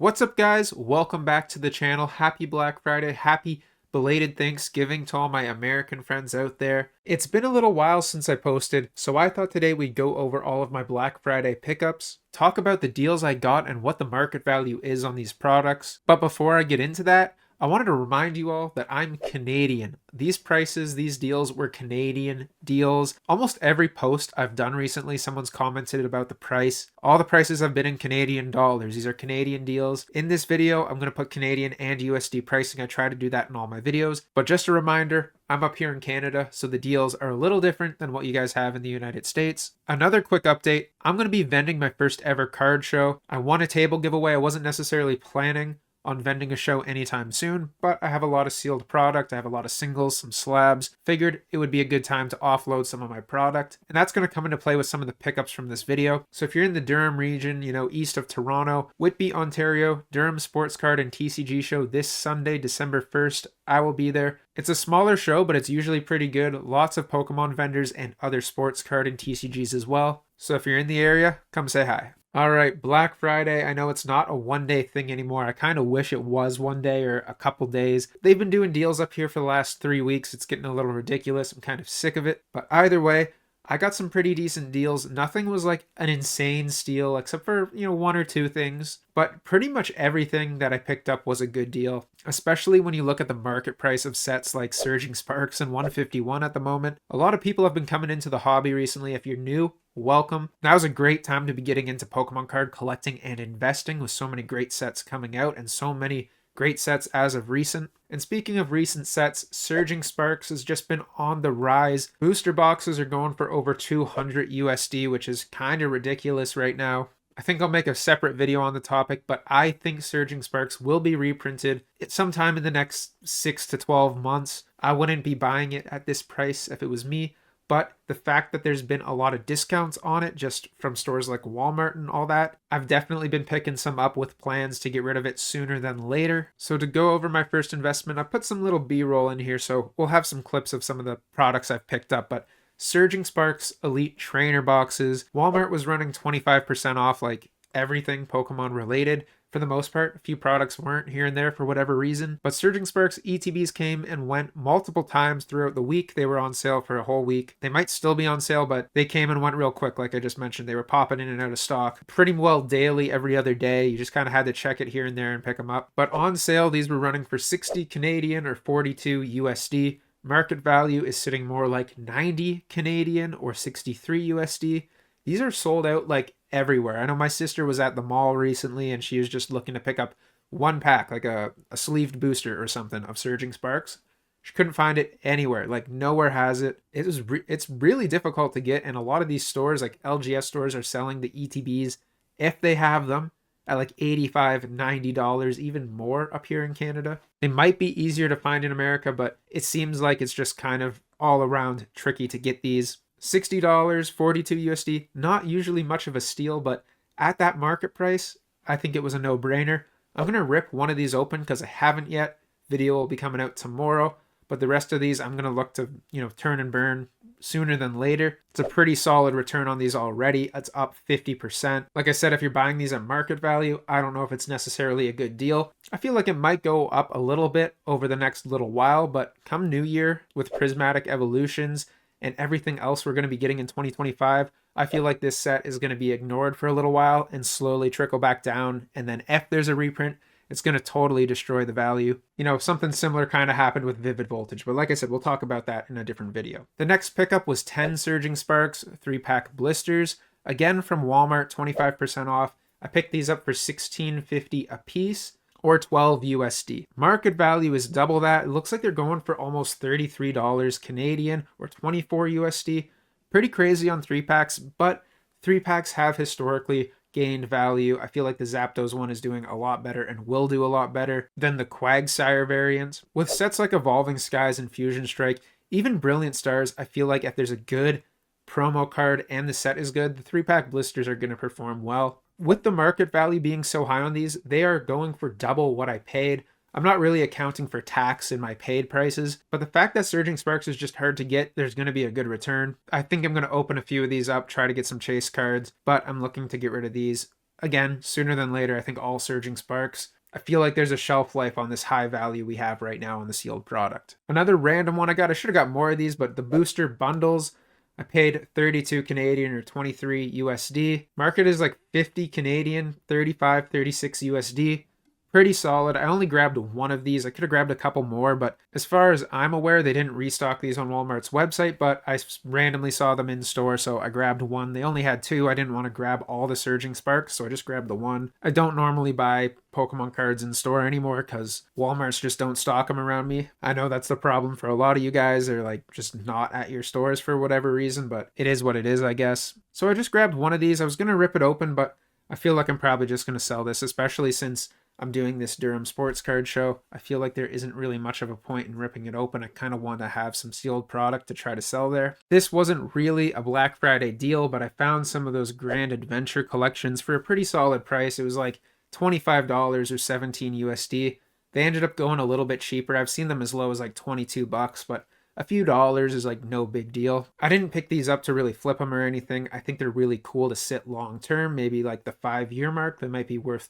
What's up, guys? Welcome back to the channel. Happy Black Friday. Happy belated Thanksgiving to all my American friends out there. It's been a little while since I posted, so I thought today we'd go over all of my Black Friday pickups, talk about the deals I got and what the market value is on these products. But before I get into that, I wanted to remind you all that I'm Canadian. These prices, these deals were Canadian deals. Almost every post I've done recently, someone's commented about the price. All the prices have been in Canadian dollars. These are Canadian deals. In this video, I'm going to put Canadian and USD pricing. I try to do that in all my videos. But just a reminder, I'm up here in Canada, so the deals are a little different than what you guys have in the United States. Another quick update, I'm going to be vending my first ever card show. I won a table giveaway. I wasn't necessarily planning on vending a show anytime soon, but I have a lot of sealed product. I have a lot of singles, some slabs. Figured it would be a good time to offload some of my product, and that's going to come into play with some of the pickups from this video. So if you're in the Durham region, east of Toronto, Whitby, Ontario, Durham Sports Card and TCG show this Sunday, December 1st, I will be there. It's a smaller show, but it's usually pretty good. Lots of Pokemon vendors and other sports card and TCGs as well. So if you're in the area, come say hi. All right, Black Friday. I know it's not a one-day thing anymore. I kind of wish it was one day or a couple days. They've been doing deals up here for the last 3 weeks. It's getting a little ridiculous. I'm kind of sick of it. But either way, I got some pretty decent deals. Nothing was like an insane steal except for, one or two things. But pretty much everything that I picked up was a good deal, especially when you look at the market price of sets like Surging Sparks and 151 at the moment. A lot of people have been coming into the hobby recently. If you're new, welcome. Now's a great time to be getting into Pokemon card collecting and investing with so many great sets coming out and so many great sets as of recent. And speaking of recent sets, Surging Sparks has just been on the rise. Booster boxes are going for over 200 USD, which is kind of ridiculous right now. I think I'll make a separate video on the topic, but I think Surging Sparks will be reprinted sometime in the next 6 to 12 months. I wouldn't be buying it at this price if it was me, but the fact that there's been a lot of discounts on it just from stores like Walmart and all that, I've definitely been picking some up with plans to get rid of it sooner than later. So to go over my first investment, I put some little B-roll in here, so we'll have some clips of some of the products I've picked up, but Surging Sparks Elite Trainer Boxes. Walmart was running 25% off like everything Pokemon related. For the most part, a few products weren't here and there for whatever reason. But Surging Sparks ETBs came and went multiple times throughout the week. They were on sale for a whole week. They might still be on sale, but they came and went real quick. Like I just mentioned, they were popping in and out of stock pretty well daily, every other day. You just kind of had to check it here and there and pick them up. But on sale, these were running for 60 Canadian or 42 USD. Market value is sitting more like 90 Canadian or 63 USD. These are sold out like everywhere. I know my sister was at the mall recently and she was just looking to pick up one pack, like a sleeved booster or something of Surging Sparks. She couldn't find it anywhere, like nowhere has it. It's really difficult to get, and a lot of these stores, like LGS stores, are selling the ETBs, if they have them, at like $85, $90, even more up here in Canada. They might be easier to find in America, but it seems like it's just kind of all around tricky to get these. $60, 42 USD, not usually much of a steal, but at that market price, I think it was a no-brainer. I'm going to rip one of these open because I haven't yet. Video will be coming out tomorrow, but the rest of these I'm going to look to, turn and burn sooner than later. It's a pretty solid return on these already. It's up 50%. Like I said, if you're buying these at market value, I don't know if it's necessarily a good deal. I feel like it might go up a little bit over the next little while, but come New Year with prismatic evolutions and everything else we're going to be getting in 2025, I feel like this set is going to be ignored for a little while and slowly trickle back down. And then if there's a reprint, it's going to totally destroy the value. Something similar kind of happened with Vivid Voltage, but like I said, we'll talk about that in a different video. The next pickup was 10 Surging Sparks 3-pack blisters. Again, from Walmart, 25% off. I picked these up for $16.50 a piece, or 12 USD. Market value is double that. It looks like they're going for almost $33 Canadian or 24 USD. Pretty crazy on 3-packs, but 3-packs have historically gained value. I feel like the Zapdos one is doing a lot better and will do a lot better than the Quagsire variant. With sets like Evolving Skies and Fusion Strike, even Brilliant Stars, I feel like if there's a good promo card and the set is good, the 3-pack blisters are going to perform well. With the market value being so high on these, they are going for double what I paid. I'm not really accounting for tax in my paid prices, but the fact that Surging Sparks is just hard to get, there's going to be a good return. I think I'm going to open a few of these up, try to get some chase cards, but I'm looking to get rid of these again, sooner than later, I think all Surging Sparks. I feel like there's a shelf life on this high value we have right now on the sealed product. Another random one I got, I should have got more of these, but the booster bundles, I paid 32 Canadian or 23 USD. Market is like 50 Canadian, 35, 36 USD. Pretty solid. I only grabbed one of these. I could have grabbed a couple more, but as far as I'm aware, they didn't restock these on Walmart's website, but I randomly saw them in store, so I grabbed one. They only had two. I didn't want to grab all the Surging Sparks, so I just grabbed the one. I don't normally buy Pokemon cards in store anymore because Walmarts just don't stock them around me. I know that's the problem for a lot of you guys. They're like just not at your stores for whatever reason, but it is what it is, I guess. So I just grabbed one of these. I was going to rip it open, but I feel like I'm probably just going to sell this, especially since I'm doing this Durham sports card show. I feel like there isn't really much of a point in ripping it open. I kind of want to have some sealed product to try to sell there. This wasn't really a Black Friday deal, but I found some of those Grand Adventure collections for a pretty solid price. It was like $25 or 17 USD. They ended up going a little bit cheaper. I've seen them as low as like 22 bucks, but a few dollars is like no big deal. I didn't pick these up to really flip them or anything. I think they're really cool to sit long term, maybe like the 5-year mark. They might be worth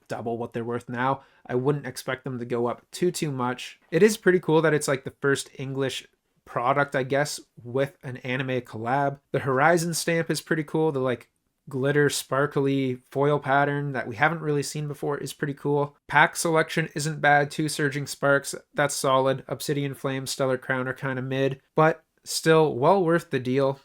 double what they're worth now. I wouldn't expect them to go up too much. It is pretty cool that it's like the first English product, I guess, with an anime collab. The Horizon stamp is pretty cool. The like glitter sparkly foil pattern that we haven't really seen before is pretty cool. Pack selection isn't bad. 2 Surging Sparks, that's solid. Obsidian Flame, Stellar Crown are kind of mid, but still well worth the deal,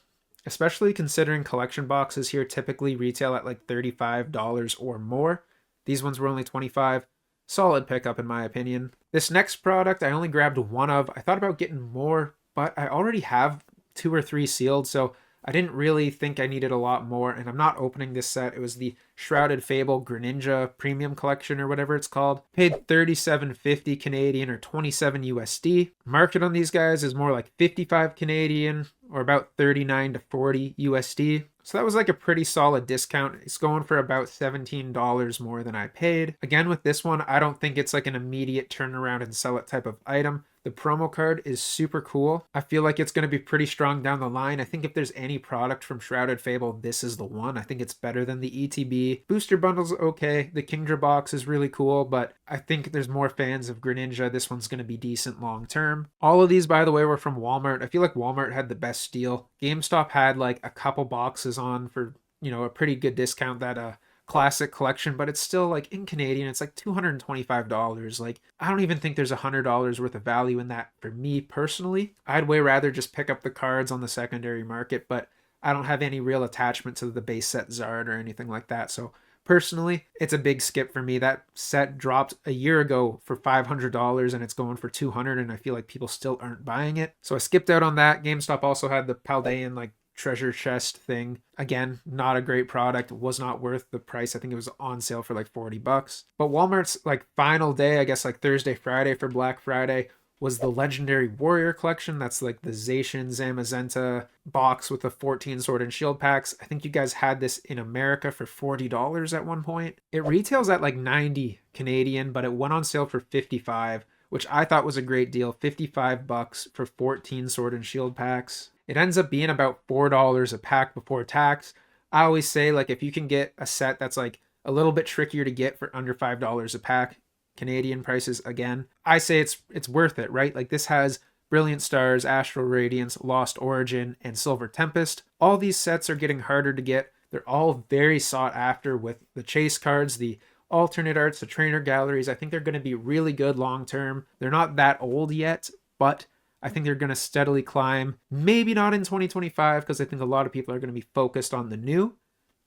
especially considering collection boxes here typically retail at like $35 or more. These ones were only $25. Solid pickup in my opinion. This next product I only grabbed one of. I thought about getting more, but I already have 2 or 3 sealed, so I didn't really think I needed a lot more, and I'm not opening this set. It was the Shrouded Fable Greninja Premium Collection or whatever it's called. Paid $37.50 Canadian or 27 USD. Market on these guys is more like 55 Canadian or about 39 to 40 USD. So that was like a pretty solid discount. It's going for about $17 more than I paid. Again, with this one, I don't think it's like an immediate turnaround and sell it type of item. The promo card is super cool. I feel like it's going to be pretty strong down the line. I think if there's any product from Shrouded Fable, this is the one. I think it's better than the ETB. Booster bundle's okay. The Kingdra box is really cool, but I think there's more fans of Greninja. This one's going to be decent long term. All of these, by the way, were from Walmart. I feel like Walmart had the best deal. GameStop had like a couple boxes on for, a pretty good discount that classic collection, but it's still like in Canadian, it's like $225. Like, I don't even think there's $100 worth of value in that for me personally. I'd way rather just pick up the cards on the secondary market, but I don't have any real attachment to the base set Zard or anything like that. So personally, it's a big skip for me. That set dropped a year ago for $500 and it's going for $200, and I feel like people still aren't buying it. So I skipped out on that. GameStop also had the Paldean like treasure chest thing. Again, not a great product. Was not worth the price. I think it was on sale for like 40 bucks. But Walmart's like final day, I guess like Thursday, Friday for Black Friday, was the Legendary Warrior Collection. That's like the Zacian Zamazenta box with the 14 Sword and Shield packs. I think you guys had this in America for $40 at one point. It retails at like 90 Canadian, but it went on sale for 55, which I thought was a great deal. 55 bucks for 14 Sword and Shield packs. It ends up being about $4 a pack before tax. I always say, like, if you can get a set that's like a little bit trickier to get for under $5 a pack, Canadian prices again, I say it's worth it, right? Like, this has Brilliant Stars, Astral Radiance, Lost Origin, and Silver Tempest. All these sets are getting harder to get. They're all very sought after with the chase cards, the alternate arts, the trainer galleries. I think they're going to be really good long term. They're not that old yet, but I think they're going to steadily climb. Maybe not in 2025 because I think a lot of people are going to be focused on the new.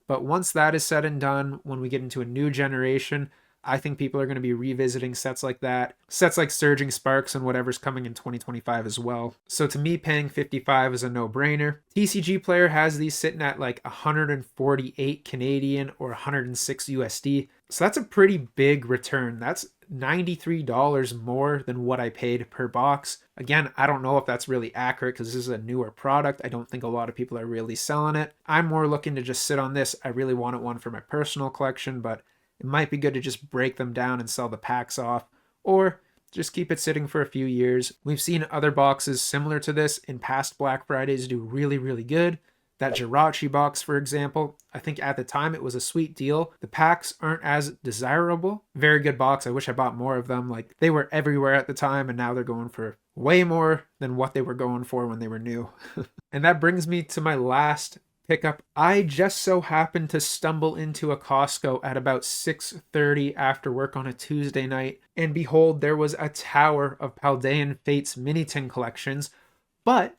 But once that is said and done, when we get into a new generation, I think people are going to be revisiting sets like that. Sets like Surging Sparks and whatever's coming in 2025 as well. So to me, paying 55 is a no-brainer. TCG Player has these sitting at like 148 Canadian or 106 USD. So that's a pretty big return. That's $93 more than what I paid per box. Again, I don't know if that's really accurate because this is a newer product. I don't think a lot of people are really selling it. I'm more looking to just sit on this. I really wanted one for my personal collection, but it might be good to just break them down and sell the packs off, or just keep it sitting for a few years. We've seen other boxes similar to this in past Black Fridays do really, really good. That Jirachi box, for example, I think at the time it was a sweet deal. The packs aren't as desirable. Very good box. I wish I bought more of them. Like, they were everywhere at the time, and now they're going for way more than what they were going for when they were new. And that brings me to my last pickup. I just so happened to stumble into a Costco at about 6:30 after work on a Tuesday night, and behold, there was a tower of Paldean Fates mini tin collections, but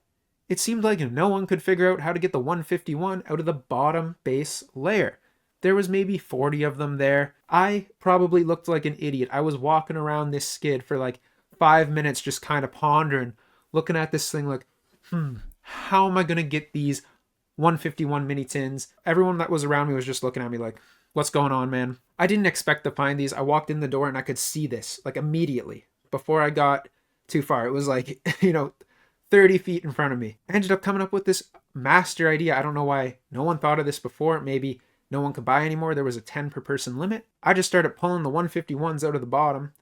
it seemed like no one could figure out how to get the 151 out of the bottom base layer. There was maybe 40 of them there. I probably looked like an idiot. I was walking around this skid for like 5 minutes just kind of pondering, looking at this thing like, how am I going to get these 151 mini tins? Everyone that was around me was just looking at me like, what's going on, man? I didn't expect to find these. I walked in the door and I could see this like immediately before I got too far. It was like, 30 feet in front of me. I ended up coming up with this master idea. I don't know why no one thought of this before. Maybe no one could buy anymore. There was a 10 per person limit. I just started pulling the 151s out of the bottom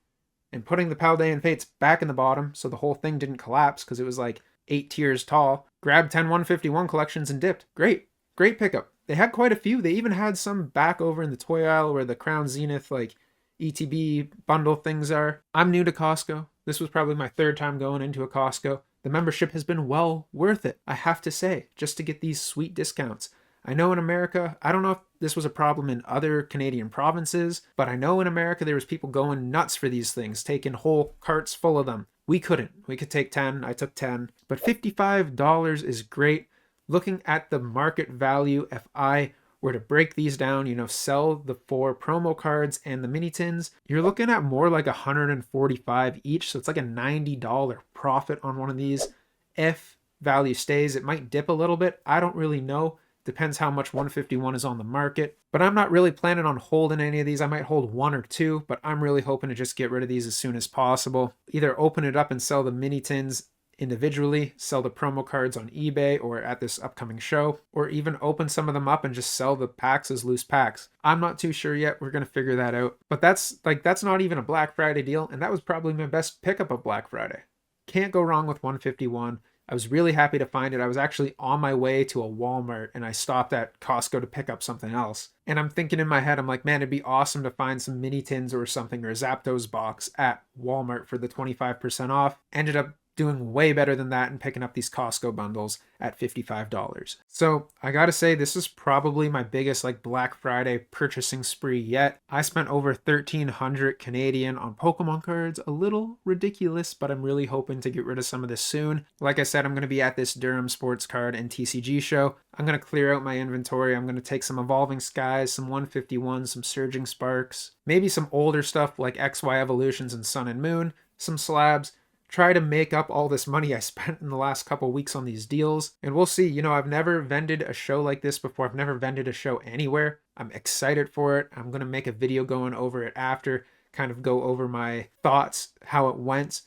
and putting the Paldean Fates back in the bottom so the whole thing didn't collapse because it was like 8 tiers tall. Grabbed 10 151 collections and dipped. Great pickup. They had quite a few. They even had some back over in the toy aisle where the Crown Zenith like ETB bundle things are. I'm new to Costco. This was probably my 3rd time going into a Costco. The membership has been well worth it, I have to say, just to get these sweet discounts. I know in America, I don't know if this was a problem in other Canadian provinces, but I know in America there was people going nuts for these things, taking whole carts full of them. We couldn't. We could take 10. I took 10. But $55 is great. Looking at the market value, if I were to break these down, sell the 4 promo cards and the mini tins, you're looking at more like $145 each. So it's like a $90 profit on one of these. If value stays, it might dip a little bit. I don't really know. Depends how much 151 is on the market. But I'm not really planning on holding any of these. I might hold 1 or 2, but I'm really hoping to just get rid of these as soon as possible. Either open it up and sell the mini tins individually, sell the promo cards on eBay or at this upcoming show, or even open some of them up and just sell the packs as loose packs. I'm not too sure yet. We're going to figure that out. But that's not even a Black Friday deal, and that was probably my best pickup of Black Friday. Can't go wrong with 151. I was really happy to find it. I was actually on my way to a Walmart and I stopped at Costco to pick up something else. And I'm thinking in my head, I'm like, man, it'd be awesome to find some mini tins or something or a Zapdos box at Walmart for the 25% off. Ended up doing way better than that and picking up these Costco bundles at $55. So I gotta say, this is probably my biggest Black Friday purchasing spree yet. I spent over 1,300 Canadian on Pokemon cards. A little ridiculous, but I'm really hoping to get rid of some of this soon. Like I said, I'm gonna be at this Durham Sports Card and TCG show. I'm gonna clear out my inventory. I'm gonna take some Evolving Skies, some 151s, some Surging Sparks, maybe some older stuff like XY Evolutions and Sun and Moon, some slabs, try to make up all this money I spent in the last couple weeks on these deals. And we'll see. I've never vended a show like this before. I've never vended a show anywhere. I'm excited for it. I'm going to make a video going over it after, kind of go over my thoughts, how it went.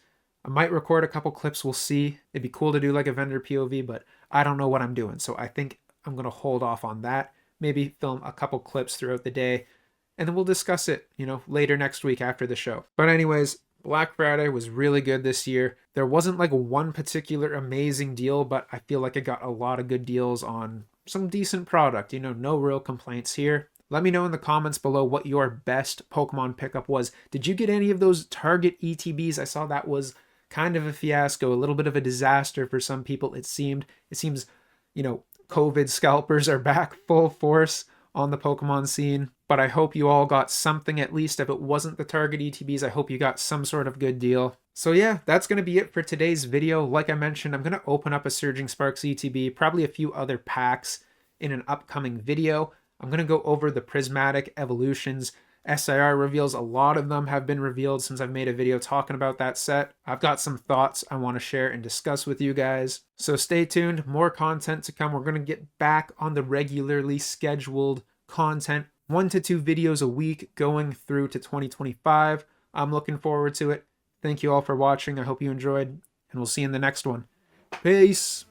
I might record a couple clips. We'll see. It'd be cool to do like a vendor POV, but I don't know what I'm doing. So I think I'm going to hold off on that. Maybe film a couple clips throughout the day, and then we'll discuss it, later next week after the show. But anyways, Black Friday was really good this year. There wasn't one particular amazing deal, but I feel like I got a lot of good deals on some decent product. No real complaints here. Let me know in the comments below what your best Pokemon pickup was. Did you get any of those Target ETBs? I saw that was kind of a fiasco, a little bit of a disaster for some people, it seems. It seems, COVID scalpers are back full force on the Pokemon scene. But I hope you all got something, at least if it wasn't the Target ETBs. I hope you got some sort of good deal. So yeah, that's going to be it for today's video. Like I mentioned, I'm going to open up a Surging Sparks ETB, probably a few other packs in an upcoming video. I'm going to go over the Prismatic Evolutions SIR reveals. A lot of them have been revealed since I've made a video talking about that set. I've got some thoughts I want to share and discuss with you guys. So stay tuned, more content to come. We're going to get back on the regularly scheduled content. 1 to 2 videos a week going through to 2025. I'm looking forward to it. Thank you all for watching. I hope you enjoyed, and we'll see you in the next one. Peace.